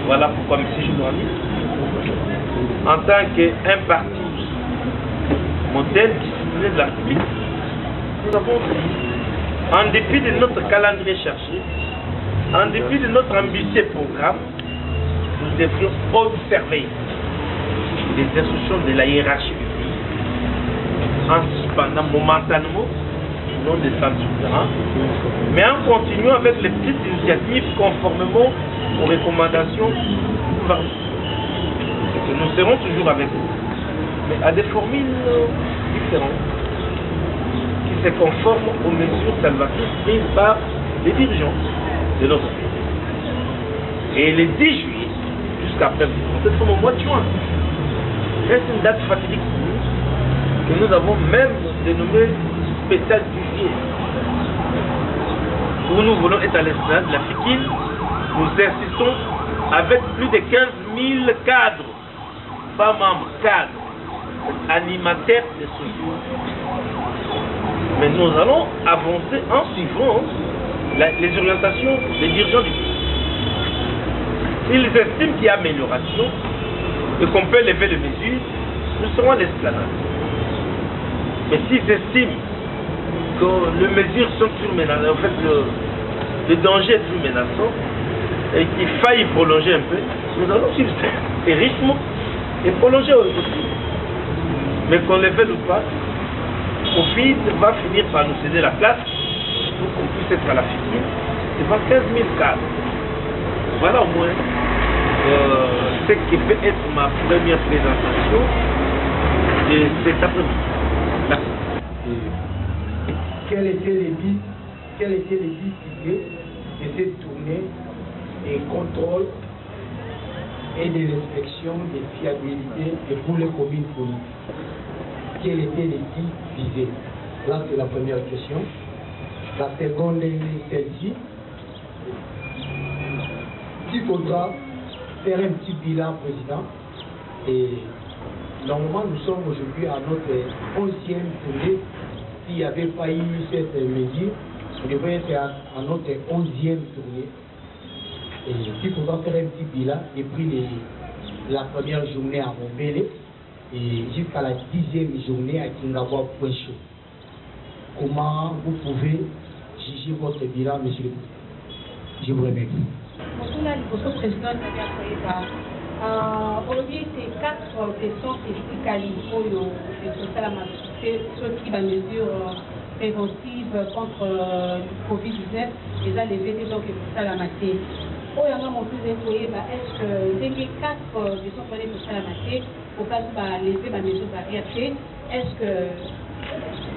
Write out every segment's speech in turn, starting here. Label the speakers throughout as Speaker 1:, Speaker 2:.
Speaker 1: Voilà pourquoi, M. journaliste, en tant qu'un parti modèle discipliné de la République, nous avons dit, en dépit de notre calendrier cherché, en dépit de notre ambitieux programme, nous devrions observer les instructions de la hiérarchie du pays en suspendant momentanément non des centres souverains, mais en continuant avec les petites initiatives conformément aux recommandations du gouvernement. Nous serons toujours avec vous, mais à des formules différentes qui se conforment aux mesures salvatrices prises par les dirigeants de notre pays. Et le 10 juillet, jusqu'à présent, peut-être au mois de juin, reste une date fatidique pour nous, que nous avons même dénommée spéciale du juillet, où nous voulons être à l'esplanade de la FICIL. Nous insistons avec plus de 15 000 cadres, pas membres, cadres, animateurs de ce jour. Mais nous allons avancer en suivant les orientations des dirigeants du pays. S'ils estiment qu'il y a amélioration et qu'on peut lever les mesures, nous serons à l'esplanade. Mais s'ils estiment que les mesures sont toujours menaçantes, en fait le danger est toujours menaçant et qu'il faille prolonger un peu, nous allons suivre ces rythmes et prolonger aussi. Mais qu'on le veuille ou pas, Covid va finir par nous céder la place pour qu'on puisse être à la FICIL devant 15 000 cadres. Voilà au moins ce qui peut être ma première présentation de cet après-midi. Merci.
Speaker 2: Quel était le but de cette tournée de contrôle et de l'inspection de fiabilité et pour les communes politiques? Quel était le but visé? Là, c'est la première question. La seconde est celle-ci. Il faudra faire un petit bilan, Président. Et normalement, nous sommes aujourd'hui à notre 11e tournée. S'il n'y avait pas eu cette mesure, on devrait être à notre 11e tournée. Et il faudra faire un petit bilan depuis la première journée à Montbélé et jusqu'à la 10e journée à Kingawa Point Chaud. Comment vous pouvez juger votre bilan, monsieur le président? Je vous remercie.
Speaker 3: Bonjour, le président aujourd'hui, c'est 4 questions qui qualifient ceux qui va mesure préventive contre le Covid-19 les a levés des gens qui font ça la matière. Est-ce que les 4 questions pour ça la matière, au cas où lever la mesure barrière, est-ce que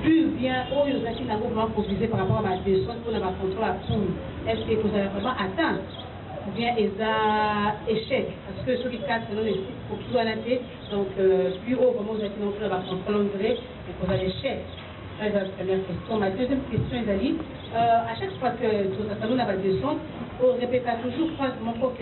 Speaker 3: plus bien, aux gens qui n'ont pas provisé par rapport à ma descente pour la contrôle à poule, est-ce que vous avez vraiment atteint? Ou bien ils ont échec, parce que ceux qui cassent selon les sites pour qui doit l'être, donc plus haut, vraiment, vous êtes non plus à contrôle et vous avez échec. Ça, c'est la première question. Ma deuxième question, Isali, à chaque fois que nous avons descendre, on répète toujours croisement pour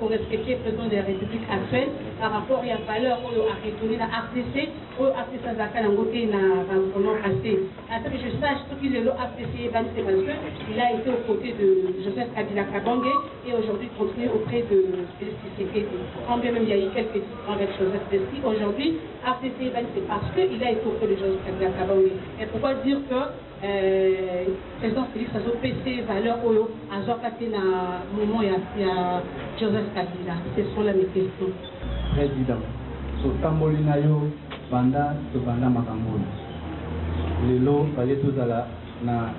Speaker 3: respecter le président de la République actuelle par rapport à la valeur à retourner à RTC ou à RTC Zaka Nangote na pendant passé. Attends que je sache ce qu'il est le RTC, c'est parce qu'il a été aux côtés de Joseph Kabila Kabangé et aujourd'hui continue auprès de Félix Tshisekedi. Quand bien même il y a eu quelques différends avec Joseph Tshisekedi, aujourd'hui RTC c'est parce qu'il a été auprès de Joseph Kabila Kabangé. Et pourquoi dire que président Félix a PC valeur à Zokate na moment il y a Joseph Kabila. Ce sont là mes questions.
Speaker 4: Président, so tambolina yo banda to banda makambona. Lelo fallait tout à na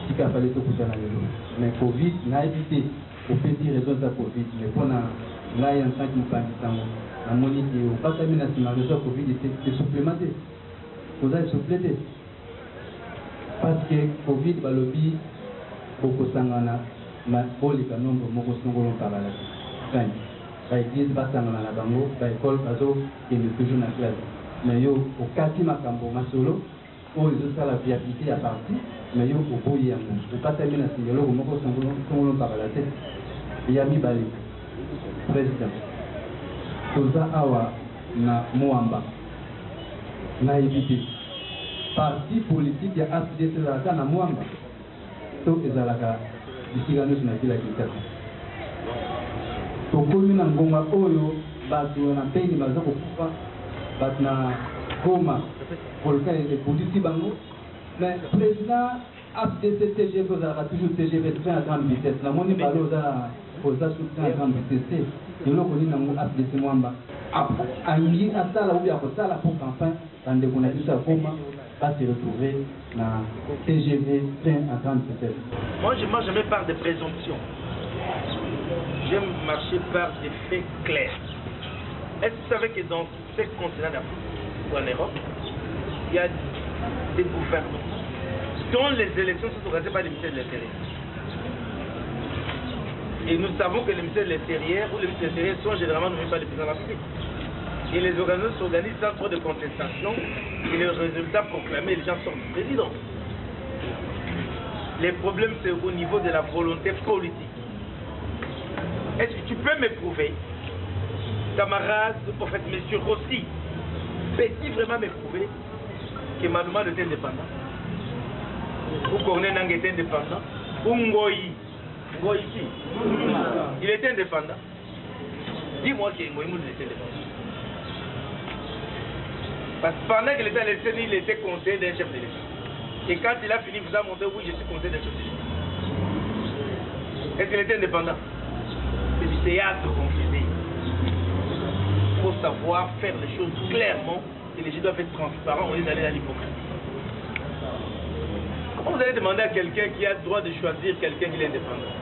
Speaker 4: sika fallait tout kutana lelo. Mais Covid n'a évité au petit raison de Covid. Mais pour na là il y a un sac mukandisango. Na monite au pas terminé na sima raison Covid était supplémenté. Vous avez supplété. Parce que Covid balobi beaucoup sangana na bolika nombre moko songolo parala kan ba église basangana na bango ba école bazo qui est toujours na classe mais yo au kati makambo masolo o izo sala viabilité à partir mais yo au boyi yango au patami na singelo moko songolo parala te ya mi bali président toza awa na Moamba na éviter parti politique ya AFDC ezalaka na Moamba to ezalaka bisika nyonso na ville ya Kinshasa tokomi na ngonga oyo bato na peni baza kokufa bato na Goma volcan ebundisi bango mais président AFDC TGV ozalaka toujours TGV train à grande vitesse namoni balo oza sur train à grande vitesse eloko nini nango AFDC mwamba alingi asala obi akosala pour qu'enfin bandeko na biso ya Goma va se retrouver na TGV train à grande vitesse.
Speaker 1: Moi je marche jamais par des présomptions, j'aime marcher par des faits clairs. Est-ce que vous savez que dans ces continents d'Afrique ou en Europe, il y a des gouvernements dont les élections sont organisées par les ministères de l'Intérieur. Et nous savons que les ministères de l'Intérieur ou les ministères de l'Intérieur sont généralement nommés par les présidents de la République. Et les organisations s'organisent sans trop de contestation et les résultats proclamés, les gens sortent du président. Les problèmes, c'est au niveau de la volonté politique. Est-ce que tu peux me prouver, camarade, en fait, monsieur Rossi, peux-tu vraiment me prouver que Manouma était indépendant? Ou Corneille Nang était indépendant? Ou Ngoï qui? Il était indépendant. Dis-moi que Ngoï était indépendant. Parce que pendant qu'il était à l'État, il était conseiller d'un chef de l'État. Et quand il a fini, il vous a montré, oui, je suis conseiller d'un chef de l'État. Est-ce qu'il était indépendant? C'est du théâtre confusé. Il faut savoir faire les choses clairement et les gens doivent être transparents au lieu d'aller dans l'hypocrisie. Comment vous allez demander à quelqu'un qui a le droit de choisir quelqu'un qui est indépendant?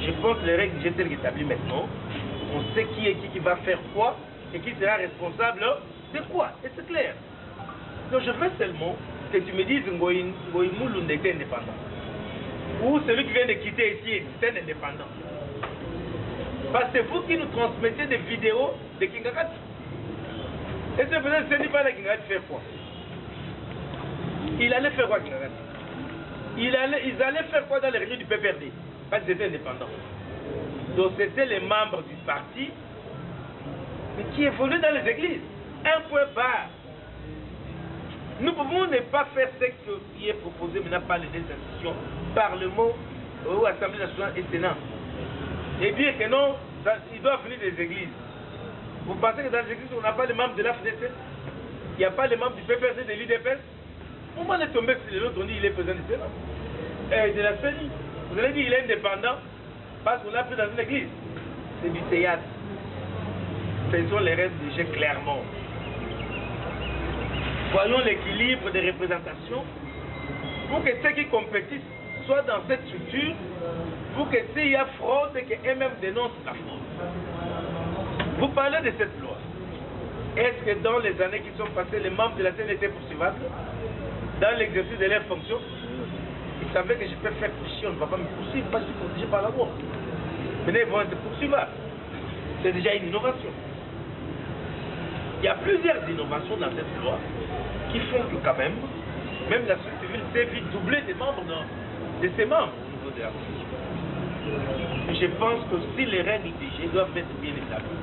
Speaker 1: Je pense que les règles j'ai telles établies maintenant, on sait qui va faire quoi et qui sera responsable de quoi, et c'est clair. Donc je veux seulement que tu me dises Ngoï Moulou était indépendant. Ou celui qui vient de quitter ici est un indépendant. Parce que c'est vous qui nous transmettez des vidéos de Kingakati. Et c'est peut-être que ce n'est pas de Kingakati faire quoi? Il allait faire quoi Kingakati? Ils allaient faire quoi dans les réunions du PPRD? Parce qu'ils étaient indépendants. Donc c'était les membres du parti mais qui évoluaient dans les églises. Un point barre. Nous pouvons ne pas faire ce qui est proposé maintenant par les deux institutions, Parlement, ou Assemblée nationale et Sénat. Et dire que non, ils doivent venir des églises. Vous pensez que dans les églises, on n'a pas les membres de l'AFDC? Il n'y a pas les membres du PPRD, de l'UDPS? Comment on est tombé sur l'autre, on dit qu'il est président du Sénat et de la CENI? Vous allez dire qu'il est indépendant parce qu'on l'a pris dans une église. C'est du théâtre. Ce sont les règles du jeu clairement. Voyons l'équilibre des représentations pour que ceux qui compétissent soient dans cette structure, pour que s'il y a fraude, qu'eux-mêmes dénoncent la fraude. Vous parlez de cette loi. Est-ce que dans les années qui sont passées, les membres de la CENI étaient poursuivables dans l'exercice de leurs fonctions? Ils savaient que je peux faire péché, on ne va pas me poursuivre parce que je suis protégé par la loi. Maintenant, ils vont être poursuivables. C'est déjà une innovation. Il y a plusieurs innovations dans cette loi qui font que quand même la société civile s'est vite doublée des membres de ses membres au niveau de la Constitution. Je pense que si les règles du jeu doivent être bien établies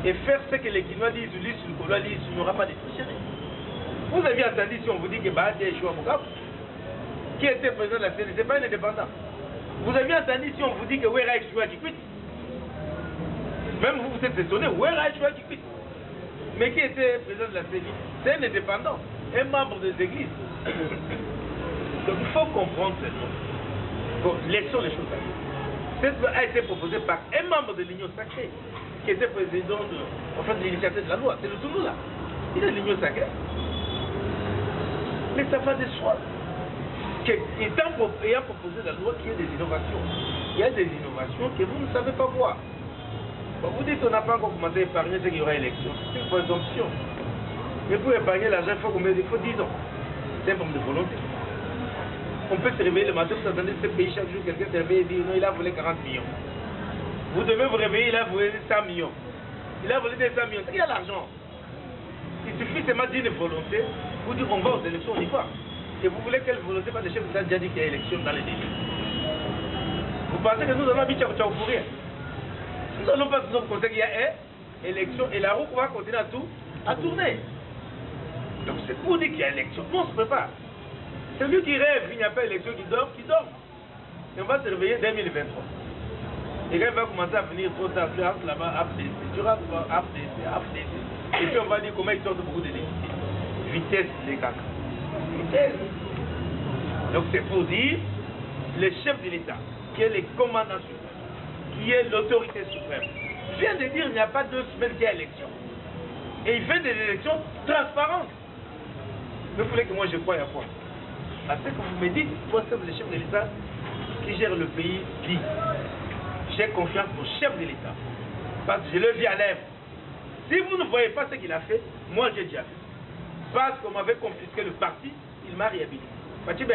Speaker 1: et faire ce que les Guinois disent, Ulysse Nkolo disent, il n'y aura pas de tricherie. Vous avez entendu si on vous dit que Bahati est Choua Moukab, qui était président de la CNDP, ce n'est pas un indépendant. Vous avez entendu si on vous dit que Ouera est Choua qui quitte. Même vous vous êtes étonné, Ouera est Choua qui quitte. Mais qui était président de la CENI? C'est un indépendant, un membre des églises. Donc il faut comprendre seulement. Bon, laissons les choses à lui. Cette loi a été proposée par un membre de l'Union sacrée, qui était président de l'initiative de la loi. C'est le Tounou là. Il est de l'Union sacrée. Mais ça va de soi. Ayant proposé la loi qu'il y a des innovations. Il y a des innovations que vous ne savez pas voir. Bon, vous dites qu'on n'a pas encore commencé à épargner ce qu'il y aura élection. C'est une présomption. Mais pour épargner l'argent, il faut 10 ans. C'est un problème de volonté. On peut se réveiller le matin, vous attendez ce pays chaque jour, quelqu'un se réveille et dit non, il a volé 40 millions. Vous devez vous réveiller, il a volé 100 millions. Il a volé 200 millions. Il y a l'argent. Il suffit seulement d'une volonté. Vous dites on va aux élections, on y va. Et vous voulez quelle volonté? Pas de chef d'État déjà dit qu'il y a élection dans les délits. Vous pensez que nous allons habiter à pour rien? Nous n'allons pas nous penser qu'il y a élection et la roue va continuer à tourner. Donc c'est pour dire qu'il y a élection. Nous on se prépare. Celui qui rêve, il n'y a pas élection, qui dort. Et on va se réveiller dès 2023. Et quand il va commencer à venir trop tard, tu rentres là-bas, AFDC, tu rentres là-bas, AFDC. Et puis on va dire comment ils sortent beaucoup d'électricité. Vitesse, les gars. Vitesse. Donc c'est pour dire, le chef de l'État, qui est le commandant suprême, qui est l'autorité suprême, vient de dire il n'y a pas 2 semaines qu'il y a élection. Et il fait des élections transparentes. Vous voulez que moi je croie à quoi? À ce que vous me dites, moi c'est le chef de l'État qui gère le pays dit. J'ai confiance au chef de l'État. Parce que je le vis à l'œuvre. Si vous ne voyez pas ce qu'il a fait, moi j'ai déjà fait. Parce qu'on m'avait confisqué le parti, il m'a réhabilité. Fatibé.